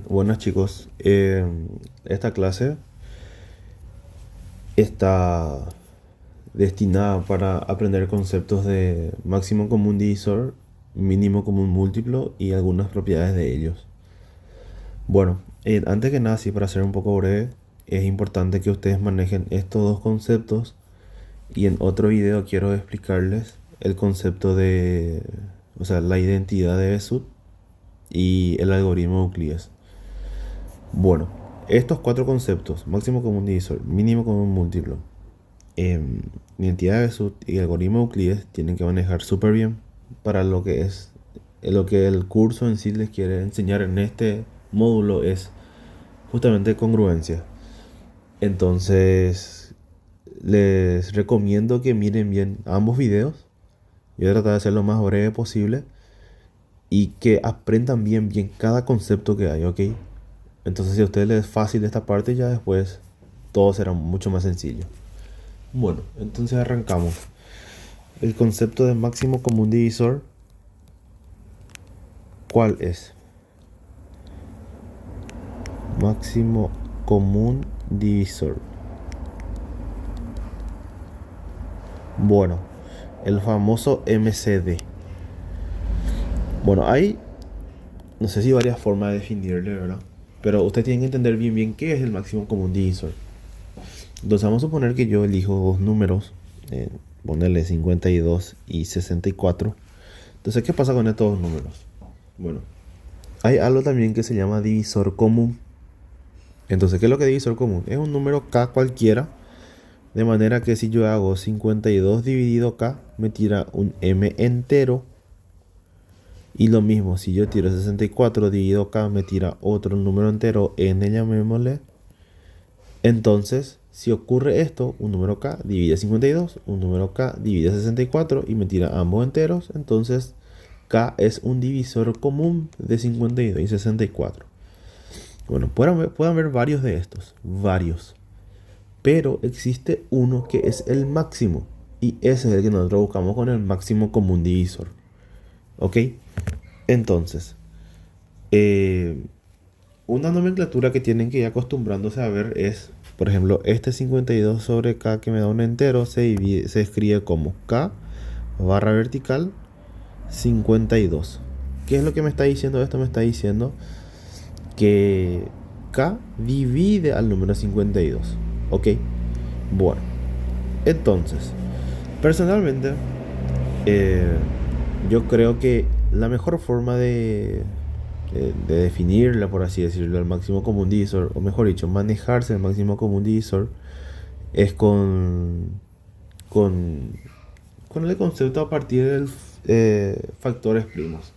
Buenas chicos, esta clase está destinada para aprender conceptos de máximo común divisor, mínimo común múltiplo y algunas propiedades de ellos. Bueno, antes que nada, sí, para ser un poco breve, es importante que ustedes manejen estos dos conceptos y en otro video quiero explicarles el concepto de, o sea, la identidad de Besut y el algoritmo de Euclides. Bueno, estos cuatro conceptos, máximo común divisor, mínimo común múltiplo, identidad de Besut y algoritmo de Euclides, tienen que manejar súper bien para lo que es lo que el curso en sí les quiere enseñar en este módulo es justamente congruencia. Entonces, les recomiendo que miren bien ambos videos. Voy a tratar de ser lo más breve posible y que aprendan bien cada concepto que hay, ¿ok? Entonces, si a ustedes les es fácil esta parte, ya después todo será mucho más sencillo. Bueno, entonces arrancamos. El concepto de máximo común divisor, ¿cuál es? Máximo común divisor. Bueno, el famoso MCD. Bueno, hay, no sé si varias formas de definirle, ¿verdad? Pero ustedes tienen que entender bien qué es el máximo común divisor. Entonces vamos a suponer que yo elijo dos números, ponerle 52 y 64. Entonces, ¿qué pasa con estos dos números? Bueno, hay algo también que se llama divisor común. Entonces, ¿qué es lo que es divisor común? Es un número k cualquiera, de manera que si yo hago 52 dividido k, me tira un m entero. Y lo mismo, si yo tiro 64 dividido k, me tira otro número entero, n llamémosle. Entonces, si ocurre esto, un número k divide 52, un número k divide 64 y me tira ambos enteros, entonces k es un divisor común de 52 y 64. Bueno, pueden haber varios de estos, varios. Pero existe uno que es el máximo y ese es el que nosotros buscamos con el máximo común divisor. ¿Ok? Entonces, una nomenclatura que tienen que ir acostumbrándose a ver es, por ejemplo, este 52 sobre k que me da un entero se escribe como k barra vertical 52. ¿Qué es lo que me está diciendo esto? Me está diciendo que k divide al número 52. ¿Ok? Bueno, entonces, personalmente, eh, yo creo que la mejor forma de definirla, por así decirlo, el máximo común divisor, o mejor dicho, manejarse el máximo común divisor, es con, con el concepto a partir de factores primos.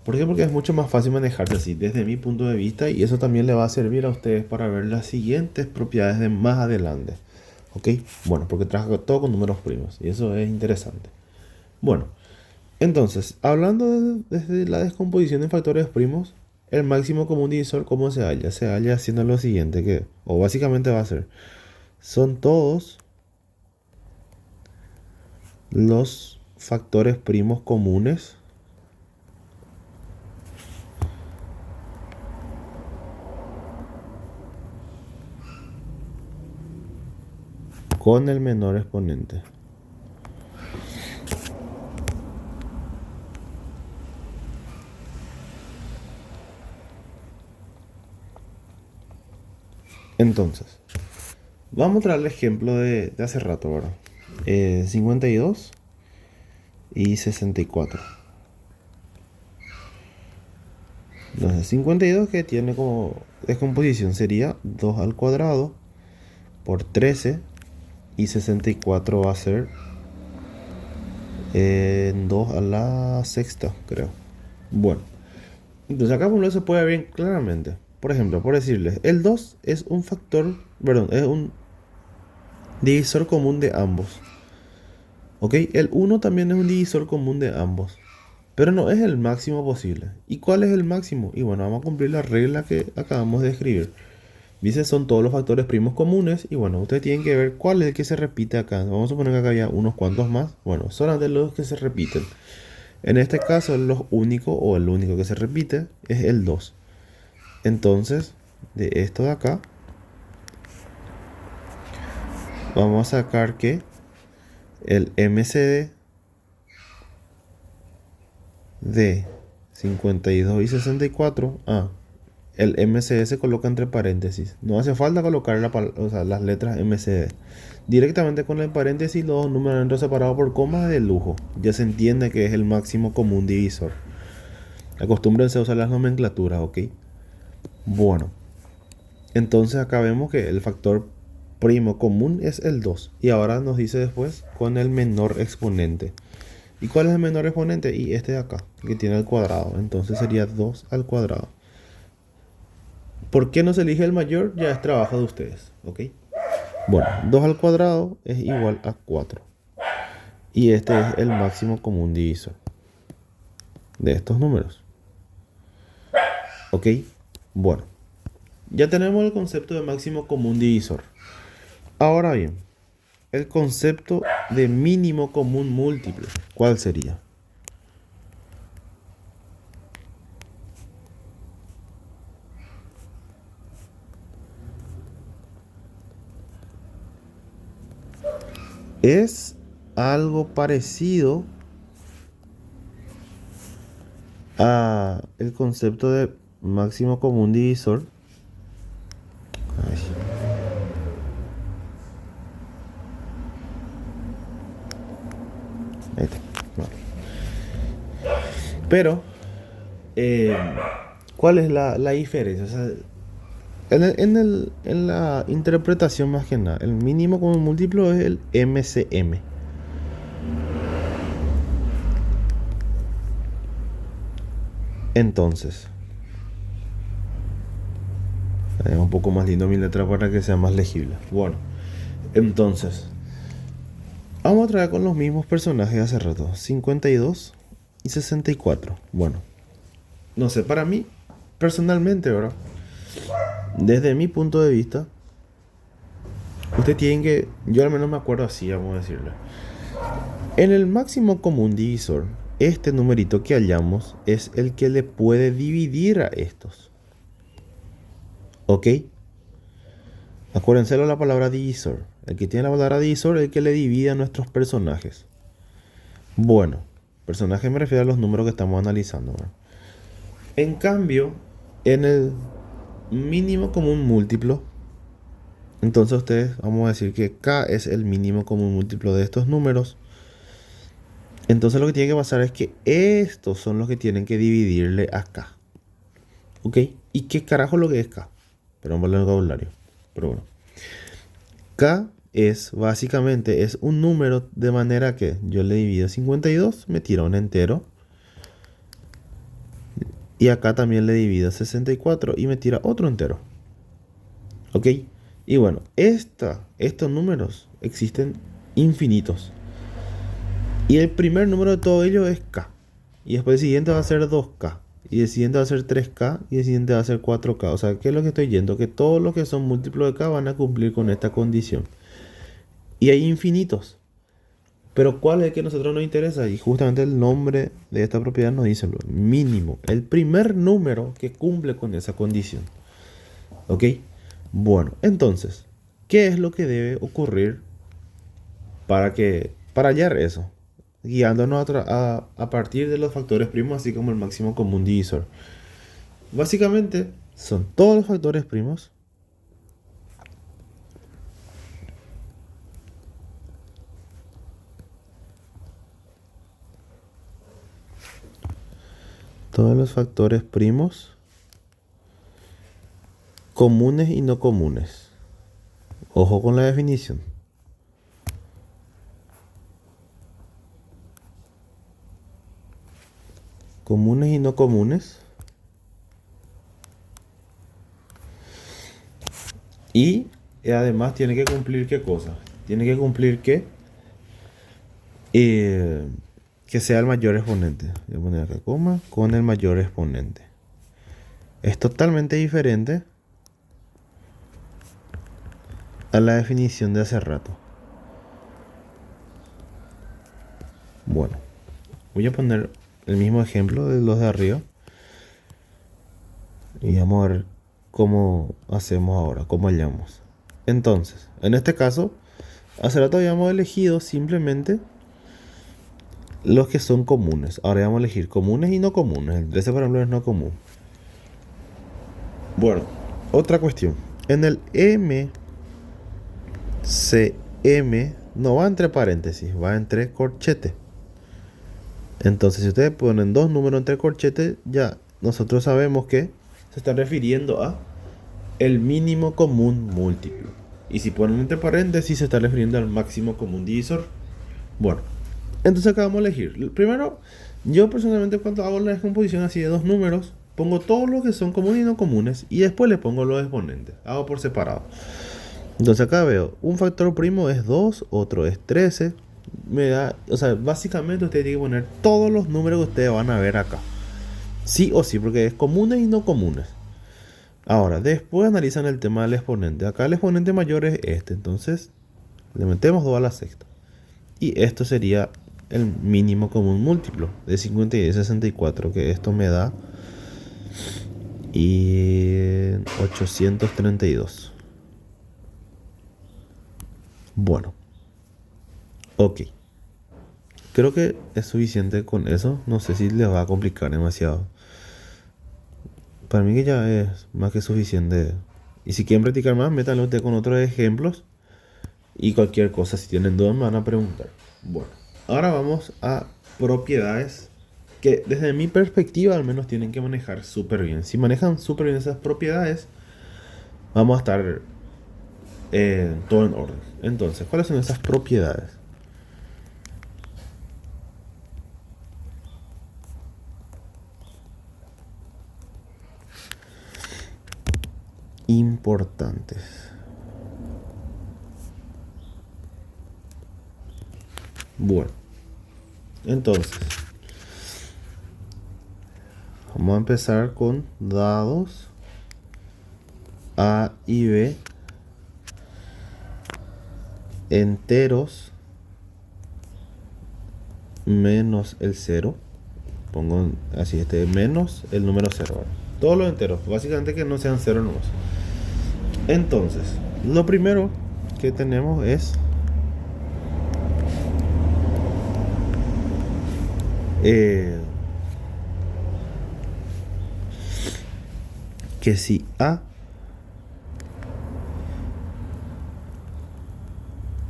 ¿Por qué? Porque es mucho más fácil manejarse así, desde mi punto de vista, y eso también le va a servir a ustedes para ver las siguientes propiedades de más adelante. ¿Ok? Bueno, porque trabajo todo con números primos, y eso es interesante. Bueno, entonces, hablando desde la descomposición de factores primos, el máximo común divisor, ¿cómo se halla? Se halla haciendo lo siguiente, que, o básicamente va a ser, son todos los factores primos comunes con el menor exponente. Entonces, vamos a traer el ejemplo de hace rato, ¿verdad? 52 y 64. Entonces, 52 que tiene como descomposición sería 2 al cuadrado por 13 y 64 va a ser 2 a la sexta, creo. Bueno, entonces acá por lo se puede ver bien claramente. Por ejemplo, por decirles, el 2 es un factor, perdón, es un divisor común de ambos. ¿Ok? El uno también es un divisor común de ambos. Pero no es el máximo posible. ¿Y cuál es el máximo? Y bueno, vamos a cumplir la regla que acabamos de escribir. Dice son todos los factores primos comunes. Y bueno, ustedes tienen que ver cuál es el que se repite acá. Vamos a suponer que acá había unos cuantos más. Bueno, solamente los que se repiten. En este caso, los únicos o el único que se repite es el 2. Entonces, de esto de acá, vamos a sacar que el MCD de 52 y 64, el MCD se coloca entre paréntesis. No hace falta colocar las letras MCD. Directamente con el paréntesis, los dos números dentro separados por comas de lujo. Ya se entiende que es el máximo común divisor. Acostúmbrense a usar las nomenclaturas, ¿ok? Bueno, entonces acá vemos que el factor primo común es el 2. Y ahora nos dice después con el menor exponente. ¿Y cuál es el menor exponente? Y este de acá, que tiene el cuadrado. Entonces sería 2 al cuadrado. ¿Por qué no se elige el mayor? Ya es trabajo de ustedes, ¿ok? Bueno, 2 al cuadrado es igual a 4. Y este es el máximo común divisor de estos números. ¿Ok? Bueno, ya tenemos el concepto de máximo común divisor. Ahora bien, el concepto de mínimo común múltiplo, ¿cuál sería? Es algo parecido a el concepto de máximo común divisor. Ay. Ahí está. Vale. Pero, ¿cuál es la diferencia? O sea, en la interpretación más que nada, el mínimo común múltiplo es el MCM. Entonces, es un poco más lindo mi letra para que sea más legible. Bueno, entonces, vamos a traer con los mismos personajes de hace rato, 52 y 64. Bueno, no sé, para mí, personalmente, ¿verdad? Desde mi punto de vista, usted tiene que, yo al menos me acuerdo así, vamos a decirle. En el máximo común divisor, este numerito que hallamos es el que le puede dividir a estos. ¿Ok? Acuérdense de la palabra divisor. El que tiene la palabra divisor es el que le divide a nuestros personajes. Bueno, personajes me refiero a los números que estamos analizando, ¿verdad? En cambio, en el mínimo común múltiplo, entonces ustedes vamos a decir que K es el mínimo común múltiplo de estos números. Entonces lo que tiene que pasar es que estos son los que tienen que dividirle a K. ¿Ok? ¿Y qué carajo es lo que es K? Pero vamos a el vocabulario. Pero bueno. K es básicamente es un número de manera que yo le divido 52, me tira un entero. Y acá también le divido 64 y me tira otro entero. ¿Ok? Y bueno, estos números existen infinitos. Y el primer número de todo ello es K. Y después el siguiente va a ser 2K. Y el siguiente va a ser 3K. Y el siguiente va a ser 4K. O sea, ¿qué es lo que estoy yendo? Que todos los que son múltiplos de K van a cumplir con esta condición. Y hay infinitos. Pero ¿cuál es el que a nosotros nos interesa? Y justamente el nombre de esta propiedad nos dice lo mínimo. El primer número que cumple con esa condición. ¿Ok? Bueno, entonces, ¿qué es lo que debe ocurrir para hallar eso? Guiándonos a partir de los factores primos, así como el máximo común divisor. Básicamente, son todos los factores primos comunes y no comunes. Ojo con la definición. Comunes y no comunes. Y además tiene que cumplir qué cosa. Tiene que cumplir que sea el mayor exponente. Voy a poner acá coma con el mayor exponente. Es totalmente diferente a la definición de hace rato. Bueno, voy a poner el mismo ejemplo de los de arriba. Y vamos a ver cómo hacemos ahora, cómo hallamos. Entonces, en este caso, hace rato habíamos elegido simplemente los que son comunes. Ahora vamos a elegir comunes y no comunes. El 13, por ejemplo, es no común. Bueno, otra cuestión. En el MCM no va entre paréntesis, va entre corchetes. Entonces, si ustedes ponen dos números entre corchetes, ya nosotros sabemos que se está refiriendo a el mínimo común múltiplo. Y si ponen entre paréntesis, se está refiriendo al máximo común divisor. Bueno, entonces acá vamos a elegir. Primero, yo personalmente cuando hago la descomposición así de dos números, pongo todos los que son comunes y no comunes y después le pongo los exponentes. Hago por separado. Entonces acá veo, un factor primo es 2, otro es 13. Me da, o sea, básicamente ustedes tienen que poner todos los números que ustedes van a ver acá. Sí o sí, porque es comunes y no comunes. Ahora, después analizan el tema del exponente. Acá el exponente mayor es este, entonces le metemos 2 a la sexta. Y esto sería el mínimo común múltiplo de 50 y de 64, que esto me da 832. Bueno, ok. Creo que es suficiente con eso. No sé si les va a complicar demasiado. Para mí que ya es más que suficiente. Y si quieren practicar más, métanlo ustedes con otros ejemplos. Y cualquier cosa, si tienen dudas, me van a preguntar. Bueno, ahora vamos a propiedades que desde mi perspectiva al menos tienen que manejar súper bien. Si manejan súper bien esas propiedades, vamos a estar todo en orden. Entonces, ¿cuáles son esas propiedades? Importantes. Bueno, entonces vamos a empezar con dados A y B enteros menos el 0. Pongo así, menos el número 0. Todos los enteros, básicamente que no sean 0 nomás. Entonces, lo primero que tenemos es que si A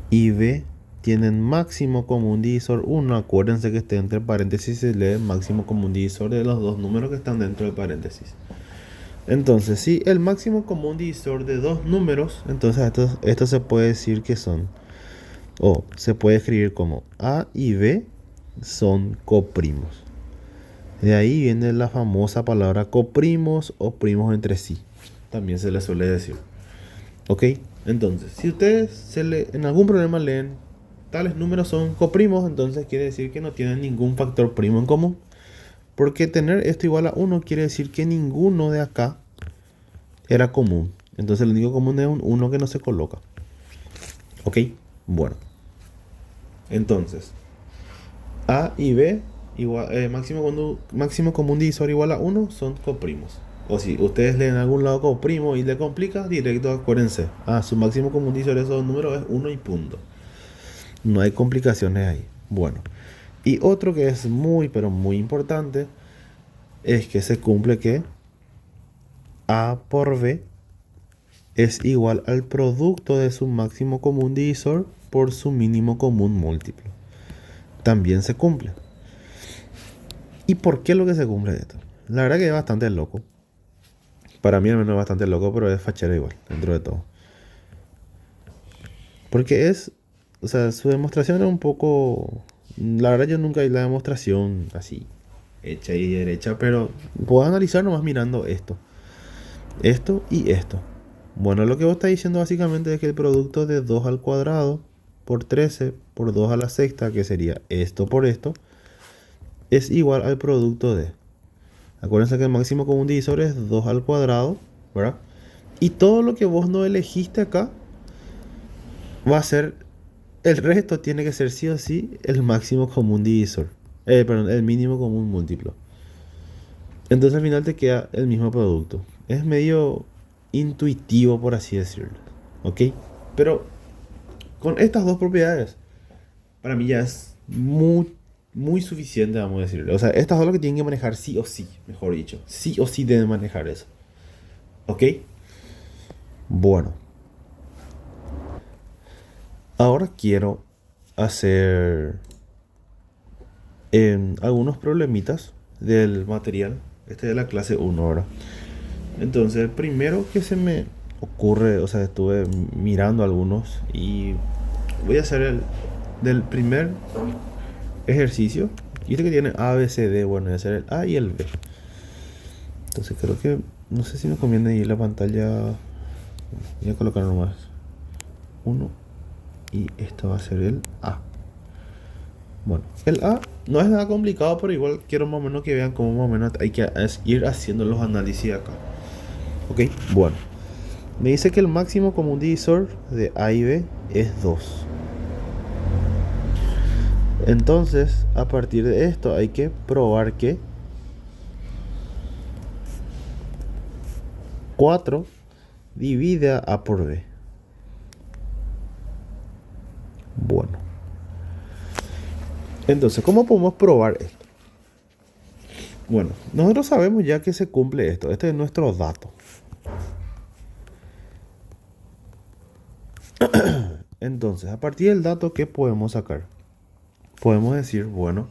y B tienen máximo común divisor 1, acuérdense que esté entre paréntesis se lee máximo común divisor de los dos números que están dentro del paréntesis. Entonces, si el máximo común divisor de dos números, entonces esto se puede decir que son, o se puede escribir como A y B son coprimos. De ahí viene la famosa palabra coprimos o primos entre sí. También se les suele decir. ¿Ok? Entonces, si ustedes en algún problema leen tales números son coprimos, entonces quiere decir que no tienen ningún factor primo en común. Porque tener esto igual a 1 quiere decir que ninguno de acá era común. Entonces el único común es un 1 que no se coloca. ¿Ok? Bueno. Entonces, A y B igual, máximo común divisor igual a 1 son coprimos. O si ustedes leen en algún lado coprimo y le complica, directo acuérdense. Su máximo común divisor de esos números es 1 y punto. No hay complicaciones ahí. Bueno. Y otro que es muy, pero muy importante es que se cumple que A por B es igual al producto de su máximo común divisor por su mínimo común múltiplo. También se cumple. ¿Y por qué lo que se cumple de esto? La verdad que es bastante loco. Para mí al menos es bastante loco, pero es fachero igual, dentro de todo. Porque o sea, su demostración es un poco... La verdad yo nunca vi la demostración así, hecha y derecha, pero puedo analizar nomás mirando esto. Esto y esto. Bueno, lo que vos estás diciendo básicamente es que el producto de 2 al cuadrado por 13 por 2 a la sexta, que sería esto por esto, es igual al producto de... Acuérdense que el máximo común divisor es 2 al cuadrado, ¿verdad? Y todo lo que vos no elegiste acá va a ser... El resto tiene que ser sí o sí el máximo común divisor. Perdón, el mínimo común múltiplo. Entonces al final te queda el mismo producto. Es medio intuitivo, por así decirlo. ¿Ok? Pero con estas dos propiedades, para mí ya es muy suficiente, vamos a decirlo. O sea, estas son lo que tienen que manejar sí o sí, mejor dicho. Sí o sí deben manejar eso. ¿Ok? Bueno. Ahora quiero hacer algunos problemitas del material. Este es de la clase 1 ahora. Entonces, el primero que se me ocurre, o sea, estuve mirando algunos y voy a hacer el del primer ejercicio. Y este que tiene A, B, C, D, bueno, voy a hacer el A y el B. Entonces creo que, no sé si me conviene ir la pantalla. Voy a colocar nomás uno y esto va a ser el A. Bueno, el A no es nada complicado, pero igual quiero más o menos que vean cómo más o menos hay que ir haciendo los análisis acá. Ok, bueno. Me dice que el máximo común divisor de A y B es 2. Entonces, a partir de esto hay que probar que 4 divide a A por B. Bueno. Entonces, ¿cómo podemos probar esto? Bueno, nosotros sabemos ya que se cumple esto. Este es nuestro dato. Entonces, a partir del dato, ¿qué podemos sacar? Podemos decir, bueno,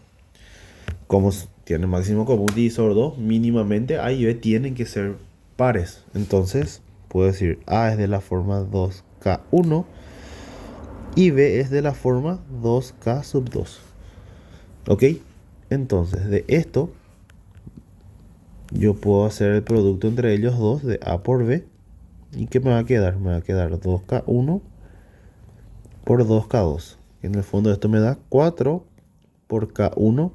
como tiene máximo común divisor 2, mínimamente A y B tienen que ser pares. Entonces, puedo decir A es de la forma 2K1 y B es de la forma 2K sub 2. ¿Ok? Entonces, de esto, yo puedo hacer el producto entre ellos dos de A por B. ¿Y qué me va a quedar? Me va a quedar 2K1 por 2K2. En el fondo esto me da 4 por K1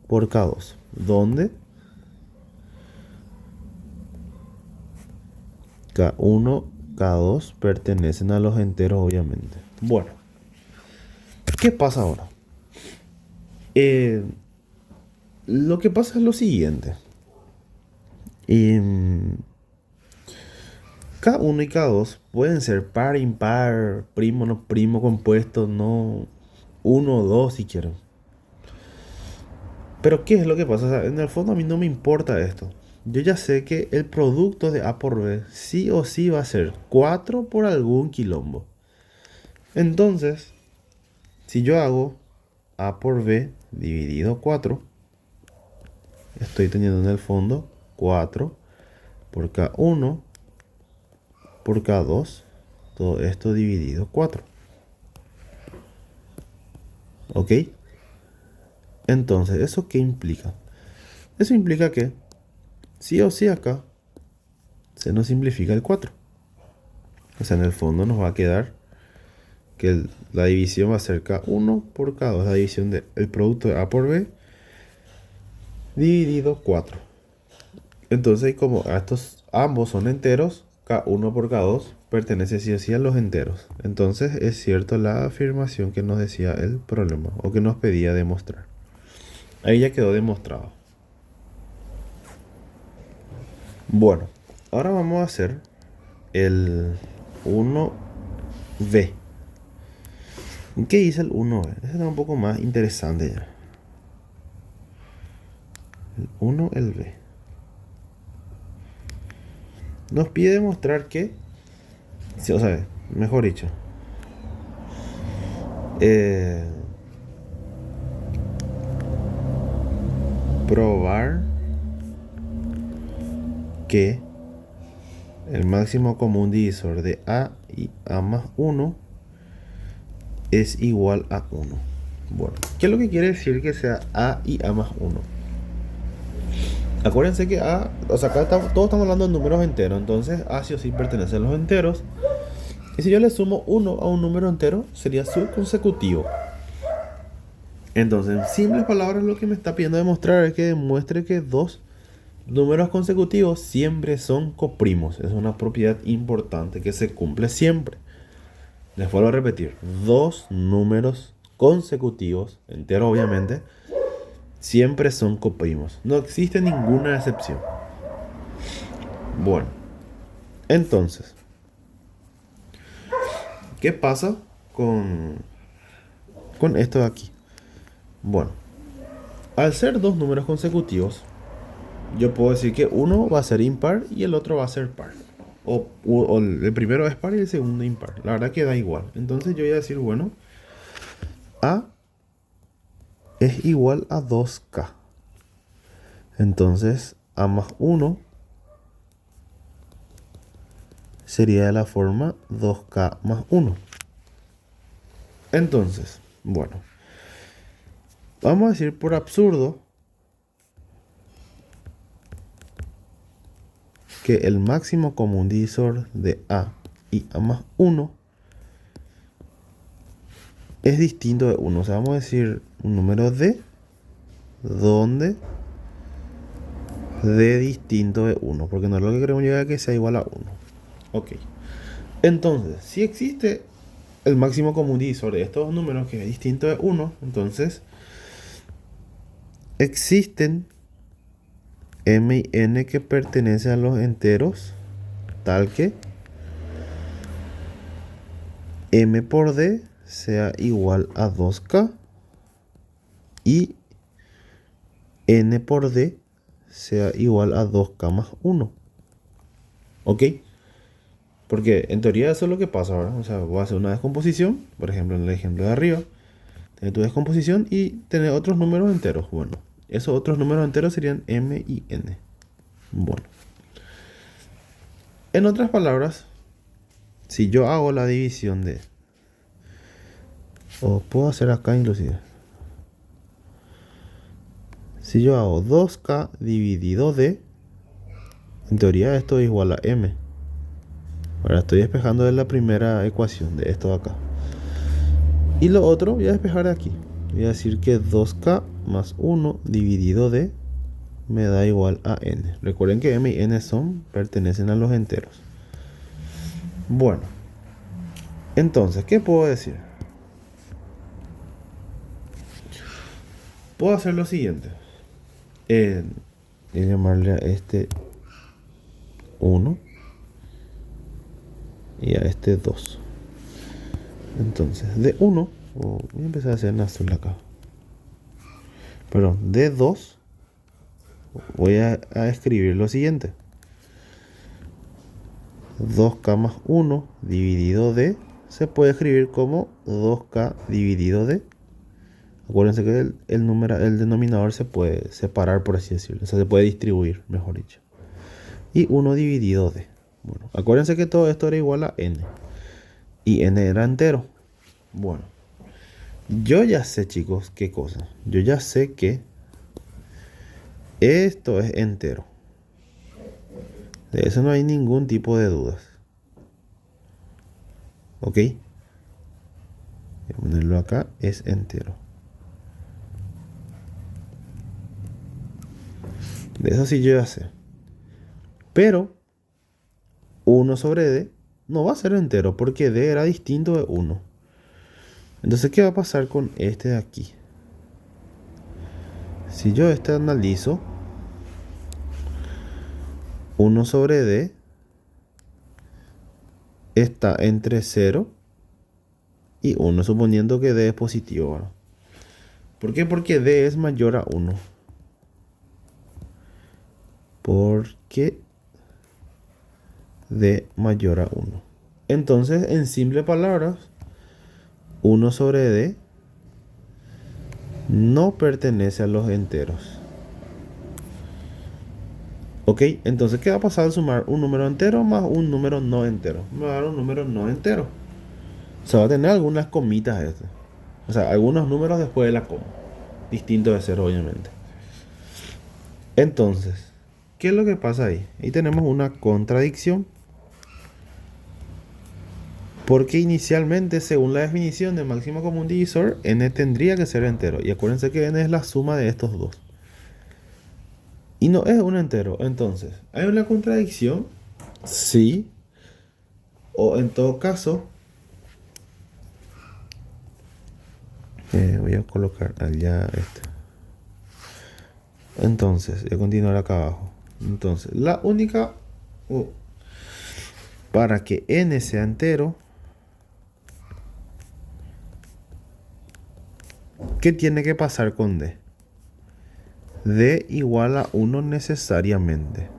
por K2. Donde K1, K2 pertenecen a los enteros, obviamente. Bueno, ¿qué pasa ahora? Lo que pasa es lo siguiente. K1 y K2 pueden ser par, impar, primo, no primo, compuesto, no 1 o 2 si quieren. Pero ¿qué es lo que pasa? O sea, en el fondo a mí no me importa esto. Yo ya sé que el producto de A por B sí o sí va a ser 4 por algún quilombo. Entonces, si yo hago A por B dividido 4, estoy teniendo en el fondo 4 por K1 por K2. Todo esto dividido 4. ¿Ok? Entonces, ¿eso qué implica? Eso implica que sí o sí acá se nos simplifica el 4. O sea, en el fondo nos va a quedar que la división va a ser K1 por K2, la división del producto de A por B dividido 4. Entonces, como estos ambos son enteros, K1 por K2 pertenece sí o sí a los enteros. Entonces es cierto la afirmación que nos decía el problema o que nos pedía demostrar. Ahí ya quedó demostrado. Bueno, ahora vamos a hacer el 1B. ¿Qué dice el 1B? Este está un poco más interesante ya. El 1, el B. Nos pide demostrar que, o sea, mejor dicho, probar que el máximo común divisor de A y A más 1 es igual a 1. Bueno, ¿qué es lo que quiere decir que sea A y A más 1? Acuérdense que A, o sea, acá todos estamos hablando de números enteros, entonces A sí o sí pertenece a los enteros. Y si yo le sumo 1 a un número entero, sería subconsecutivo. Entonces, en simples palabras, lo que me está pidiendo demostrar es que demuestre que dos números consecutivos siempre son coprimos. Es una propiedad importante que se cumple siempre. Les vuelvo a repetir, dos números consecutivos, enteros obviamente, siempre son coprimos. No existe ninguna excepción. Bueno, Entonces, ¿qué pasa con esto de aquí? Bueno, al ser dos números consecutivos, yo puedo decir que uno va a ser impar y el otro va a ser par. O el primero es par y el segundo impar. La verdad que da igual. Entonces yo voy a decir, bueno, A es igual a 2K. Entonces A más 1 sería de la forma 2K más 1. Entonces, bueno, vamos a decir por absurdo que el máximo común divisor de A y A más 1 es distinto de 1. O sea, vamos a decir un número D donde D distinto de 1, porque no es lo que queremos llegar a que sea igual a 1. Ok. Entonces, si existe el máximo común divisor de estos dos números que es distinto de 1, entonces existen M y N que pertenecen a los enteros, tal que M por D sea igual a 2K y N por D sea igual a 2K más 1. ¿Ok? Porque en teoría eso es lo que pasa, ¿verdad? O sea, voy a hacer una descomposición, por ejemplo, en el ejemplo de arriba, tener tu descomposición y tener otros números enteros. Bueno, esos otros números enteros serían M y N. Bueno. En otras palabras, si yo hago la división de... O puedo hacer acá inclusive. Si yo hago 2K dividido de... En teoría esto es igual a M. Ahora estoy despejando de la primera ecuación de esto de acá. Y lo otro voy a despejar de aquí. Voy a decir que 2K más 1 dividido de me da igual a N. Recuerden que M y N pertenecen a los enteros. Bueno. Entonces, ¿qué puedo decir? Puedo hacer lo siguiente. Voy a llamarle a este 1 y a este 2. Entonces, de 1, voy a empezar a hacer en azul acá. Perdón, de 2 voy a escribir lo siguiente. 2K más 1 dividido de se puede escribir como 2K dividido de. Acuérdense que el denominador se puede separar, por así decirlo. O sea, se puede distribuir, mejor dicho. Y 1 dividido de. Bueno, acuérdense que todo esto era igual a n. Y n era entero. Bueno, yo ya sé, chicos, qué cosa. Yo ya sé que esto es entero. De eso no hay ningún tipo de dudas. ¿Ok? Voy a ponerlo acá, es entero. De eso sí yo ya sé. Pero 1 sobre D no va a ser entero porque D era distinto de 1. Entonces, ¿qué va a pasar con este de aquí? Si yo este analizo, 1 sobre D está entre 0 y 1, suponiendo que D es positivo, ¿verdad? ¿Por qué? Porque D es mayor a 1. Porque D mayor a 1. Entonces, en simples palabras, 1 sobre D no pertenece a los enteros. Ok, entonces, ¿qué va a pasar al sumar un número entero más un número no entero? Me va a dar un número no entero. O sea, va a tener algunas comitas este. O sea, algunos números después de la coma. Distinto de 0, obviamente. Entonces, ¿qué es lo que pasa ahí? Ahí tenemos una contradicción. Porque inicialmente, según la definición de máximo común divisor, n tendría que ser entero. Y acuérdense que n es la suma de estos dos. Y no es un entero. Entonces, ¿hay una contradicción? Sí. O en todo caso, voy a colocar allá este. Entonces, voy a continuar acá abajo. Entonces, la única para que n sea entero, ¿qué tiene que pasar con d? D igual a 1 necesariamente.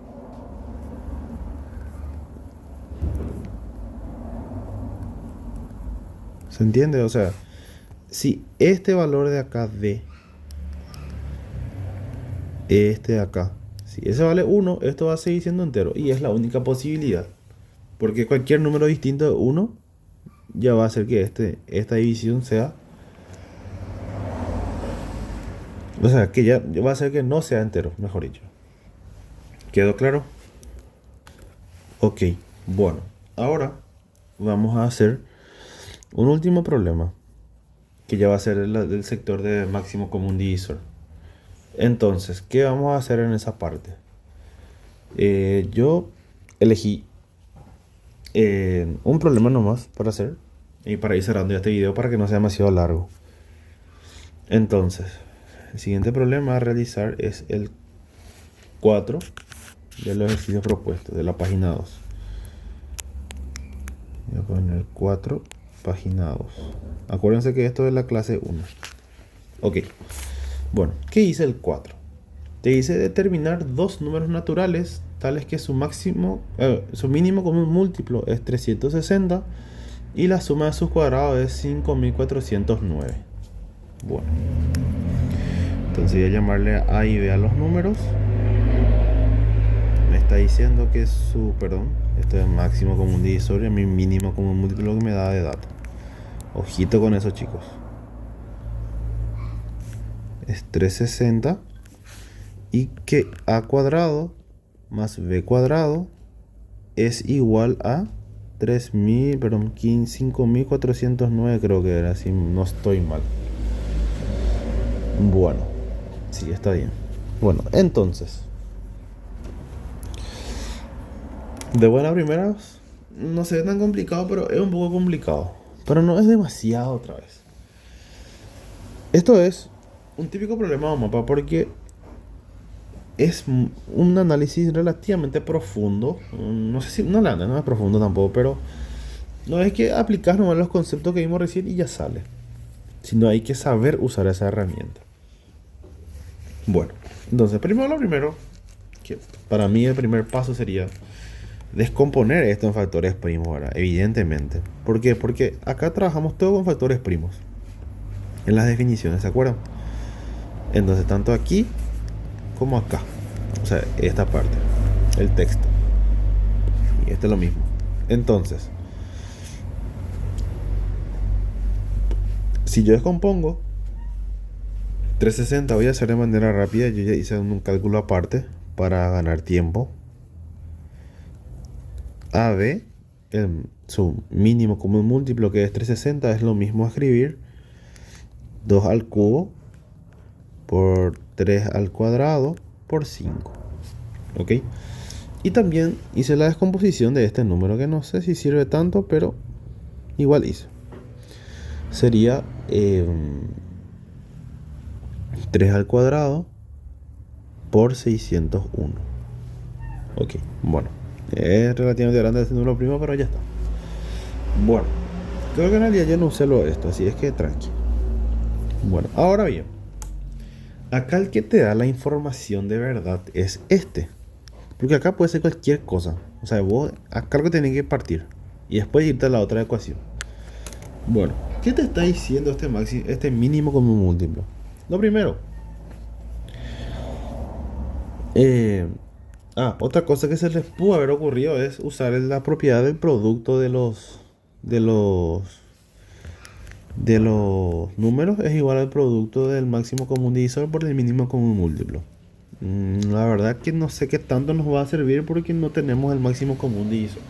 ¿Se entiende? O sea, si este valor de acá, D, este de acá, si ese vale 1, esto va a seguir siendo entero. Y es la única posibilidad. Porque cualquier número distinto de 1 ya va a hacer que esta división sea... O sea, que ya va a hacer que no sea entero, mejor dicho. ¿Quedó claro? Ok, bueno. Ahora vamos a hacer un último problema, que ya va a ser el sector de máximo común divisor. Entonces, ¿qué vamos a hacer en esa parte? Yo elegí un problema nomás para hacer y para ir cerrando ya este video para que no sea demasiado largo. Entonces, el siguiente problema a realizar es el 4 de los ejercicios propuestos de la página 2. Voy a poner 4, página 2. Acuérdense que esto es la clase 1. Ok. Bueno, ¿qué dice el 4? Te dice determinar dos números naturales tales que su mínimo común múltiplo es 360 y la suma de sus cuadrados es 5409. Bueno, entonces voy a llamarle A y B a los números. Me está diciendo que esto es máximo común divisor y mi mínimo común múltiplo que me da de dato. Ojito con eso, chicos. Es 360 y que A cuadrado más B cuadrado es igual a 5409, creo que era, si no estoy mal. Bueno, sí, está bien. Bueno, entonces, de buena primera, no se ve tan complicado, pero es un poco complicado. Pero no es demasiado otra vez. Esto es un típico problema de mapa porque es un análisis relativamente profundo. No sé si no es profundo tampoco, pero no es que aplicas nomás los conceptos que vimos recién y ya sale, sino hay que saber usar esa herramienta. Bueno, entonces lo primero, que para mí el primer paso sería descomponer esto en factores primos, ¿verdad? Evidentemente. ¿Por qué? Porque acá trabajamos todo con factores primos en las definiciones, ¿se acuerdan? Entonces, tanto aquí como acá, o sea, esta parte, el texto, y este es lo mismo. Entonces, si yo descompongo 360, voy a hacer de manera rápida. Yo ya hice un cálculo aparte para ganar tiempo. AB, su mínimo común múltiplo, que es 360, es lo mismo a escribir 2 al cubo por 3 al cuadrado por 5. ¿Ok? Y también hice la descomposición de este número, que no sé si sirve tanto, pero igual hice. Sería 3 al cuadrado por 601. Ok, bueno. Es relativamente grande este número primo, pero ya está. Bueno, creo que en realidad ya no usé esto, así es que tranqui. Bueno, ahora bien, acá el que te da la información de verdad es este. Porque acá puede ser cualquier cosa. O sea, vos acá lo que tenés que partir y después irte a la otra ecuación. Bueno, ¿qué te está diciendo este mínimo común múltiplo? Lo primero, otra cosa que se les pudo haber ocurrido es usar la propiedad del producto de los números es igual al producto del máximo común divisor por el mínimo común múltiplo. La verdad que no sé qué tanto nos va a servir porque no tenemos el máximo común divisor.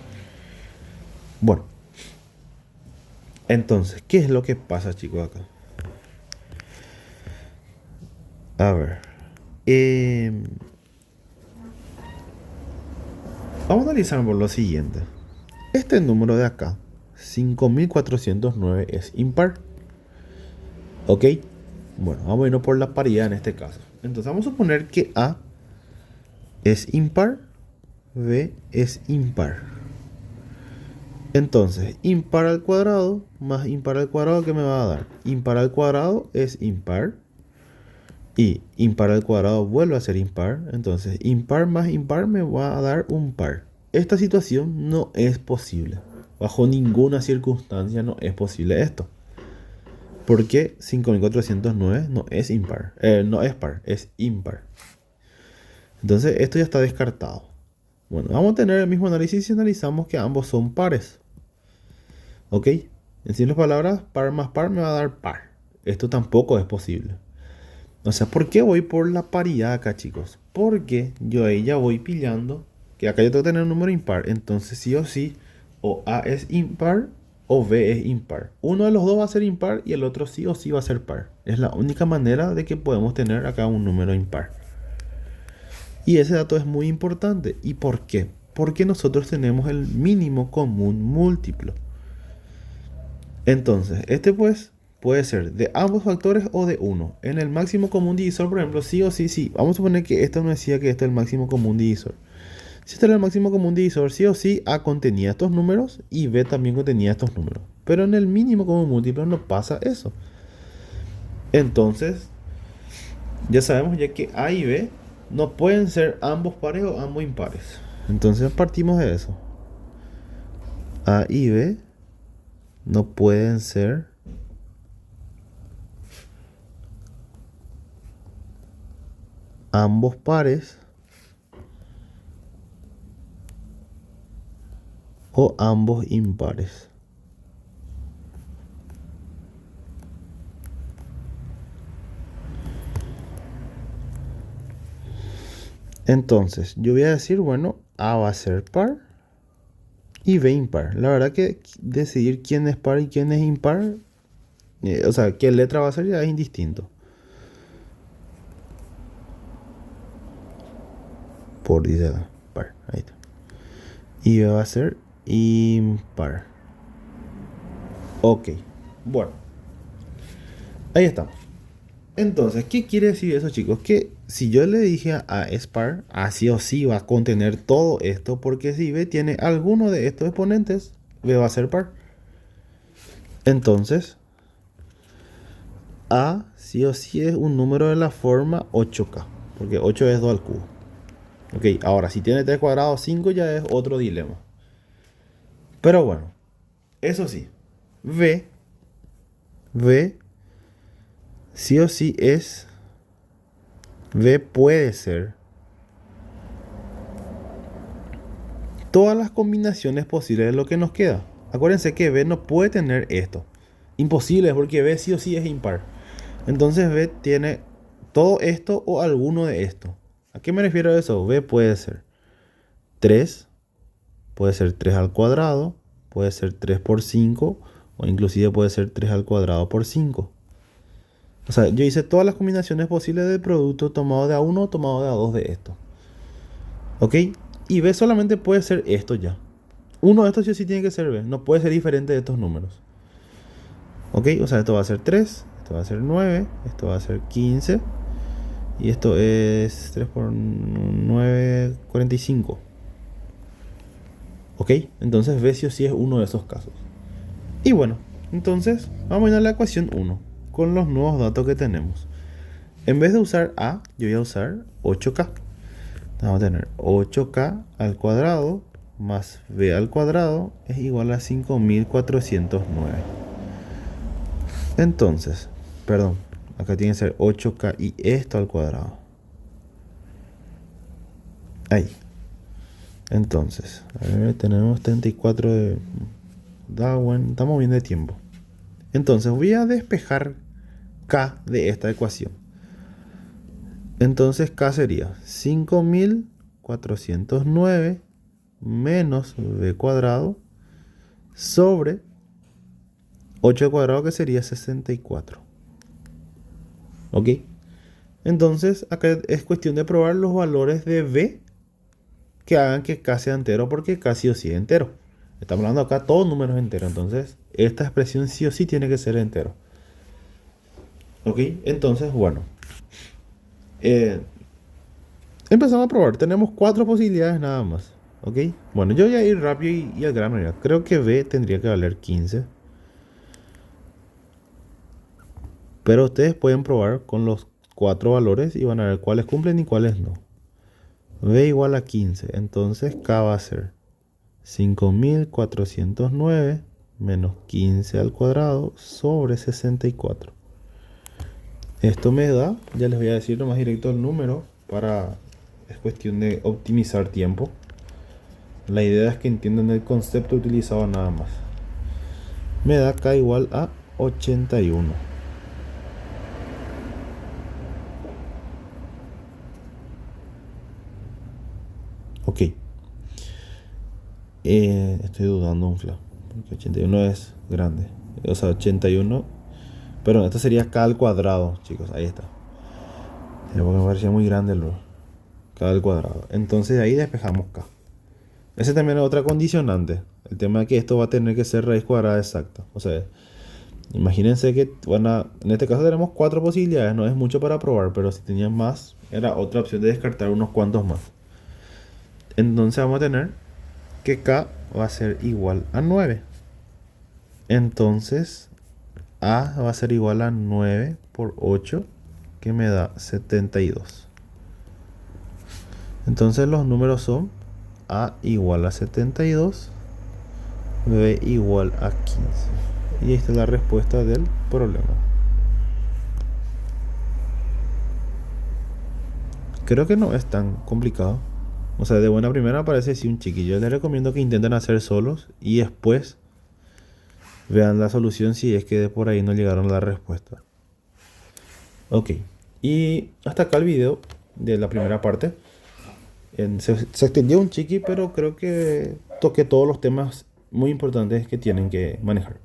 Bueno, entonces, ¿qué es lo que pasa, chicos, acá? A ver, vamos a analizar por lo siguiente. Este número de acá, 5409, es impar. ¿Ok? Bueno, vamos a irnos por la paridad en este caso. Entonces vamos a suponer que A es impar, B es impar. Entonces, impar al cuadrado más impar al cuadrado, ¿qué me va a dar? Impar al cuadrado es impar. Y impar al cuadrado vuelve a ser impar. Entonces, impar más impar me va a dar un par. Esta situación no es posible. Bajo ninguna circunstancia no es posible esto. Porque 5409 no es impar. No es par, es impar. Entonces, esto ya está descartado. Bueno, vamos a tener el mismo análisis si analizamos que ambos son pares. ¿Ok? En simples palabras, par más par me va a dar par. Esto tampoco es posible. O sea, ¿por qué voy por la paridad acá, chicos? Porque yo ahí ya voy pillando que acá yo tengo que tener un número impar. Entonces, sí o sí, o A es impar o B es impar. Uno de los dos va a ser impar y el otro sí o sí va a ser par. Es la única manera de que podemos tener acá un número impar. Y ese dato es muy importante. ¿Y por qué? Porque nosotros tenemos el mínimo común múltiplo. Entonces, este pues puede ser de ambos factores o de uno. En el máximo común divisor, por ejemplo, sí o sí, sí. Vamos a suponer que esto no decía que esto es el máximo común divisor. Si este era el máximo común divisor, sí o sí, A contenía estos números y B también contenía estos números. Pero en el mínimo común múltiplo no pasa eso. Entonces, ya sabemos ya que A y B no pueden ser ambos pares o ambos impares. Entonces partimos de eso. A y B no pueden ser ambos pares o ambos impares. Entonces, yo voy a decir, bueno, A va a ser par y B impar. La verdad que decidir quién es par y quién es impar, o sea, qué letra va a ser ya es indistinto. Por dice par, ahí está. Y B va a ser impar. Ok, bueno, ahí estamos. Entonces, ¿qué quiere decir eso, chicos? Que si yo le dije a A es par, A sí o sí va a contener todo esto, porque si B tiene alguno de estos exponentes, B va a ser par. Entonces, A sí o sí es un número de la forma 8K, porque 8 es 2 al cubo. Ok, ahora si tiene 3 cuadrados, 5 ya es otro dilema. Pero bueno, eso sí, B sí o sí es, B puede ser todas las combinaciones posibles de lo que nos queda. Acuérdense que B no puede tener esto. Imposible, porque B sí o sí es impar. Entonces B tiene todo esto o alguno de esto. ¿A qué me refiero a eso? B puede ser 3, puede ser 3 al cuadrado, puede ser 3 por 5 o inclusive puede ser 3 al cuadrado por 5. O sea, yo hice todas las combinaciones posibles del producto tomado de A1 o tomado de A2 de esto. ¿Ok? Y B solamente puede ser esto ya. Uno de estos sí o sí tiene que ser B. No puede ser diferente de estos números. ¿Ok? O sea, esto va a ser 3, esto va a ser 9, esto va a ser 15. Y esto es 3 por 9, 45. ¿Ok? Entonces B sí o sí es uno de esos casos. Y bueno, entonces vamos a ir a la ecuación 1 con los nuevos datos que tenemos. En vez de usar A, yo voy a usar 8K. Vamos a tener 8K al cuadrado más B al cuadrado es igual a 5409. Entonces, perdón, acá tiene que ser 8K y esto al cuadrado. Ahí. Entonces, a ver, tenemos 34 de Darwin. Estamos bien de tiempo. Entonces, voy a despejar K de esta ecuación. Entonces, K sería 5409 menos B cuadrado sobre 8 al cuadrado, que sería 64. ¿Ok? Entonces, acá es cuestión de probar los valores de B que hagan que K sea entero, porque K sí o sí es entero. Estamos hablando acá todos números enteros. Entonces, esta expresión sí o sí tiene que ser entero. ¿Ok? Entonces, bueno. Empezamos a probar. Tenemos 4 posibilidades nada más. ¿Ok? Bueno, yo voy a ir rápido y al grano ya. Creo que B tendría que valer 15. Pero ustedes pueden probar con los cuatro valores y van a ver cuáles cumplen y cuáles no. B igual a 15. Entonces K va a ser 5409 menos 15 al cuadrado sobre 64. Esto me da, ya les voy a decir lo más directo el número para, es cuestión de optimizar tiempo. La idea es que entiendan el concepto utilizado nada más. Me da K igual a 81. Ok. Estoy dudando un fla. Porque 81 es grande. O sea, 81. Pero esto sería K al cuadrado, chicos. Ahí está. Porque me parecía muy grande el K al cuadrado. Entonces de ahí despejamos K. Ese también es otra condicionante. El tema es que esto va a tener que ser raíz cuadrada exacta. O sea, imagínense que en este caso tenemos cuatro posibilidades. No es mucho para probar, pero si tenían más, era otra opción de descartar unos cuantos más. Entonces vamos a tener que K va a ser igual a 9. Entonces A va a ser igual a 9 por 8, que me da 72. Entonces los números son A igual a 72, B igual a 15. Y esta es la respuesta del problema. Creo que no es tan complicado. O sea, de buena primera parece sí un chiquillo. Les recomiendo que intenten hacer solos y después vean la solución si es que de por ahí no llegaron a la respuesta. Ok. Y hasta acá el video de la primera parte. Se extendió un chiqui, pero creo que toqué todos los temas muy importantes que tienen que manejar.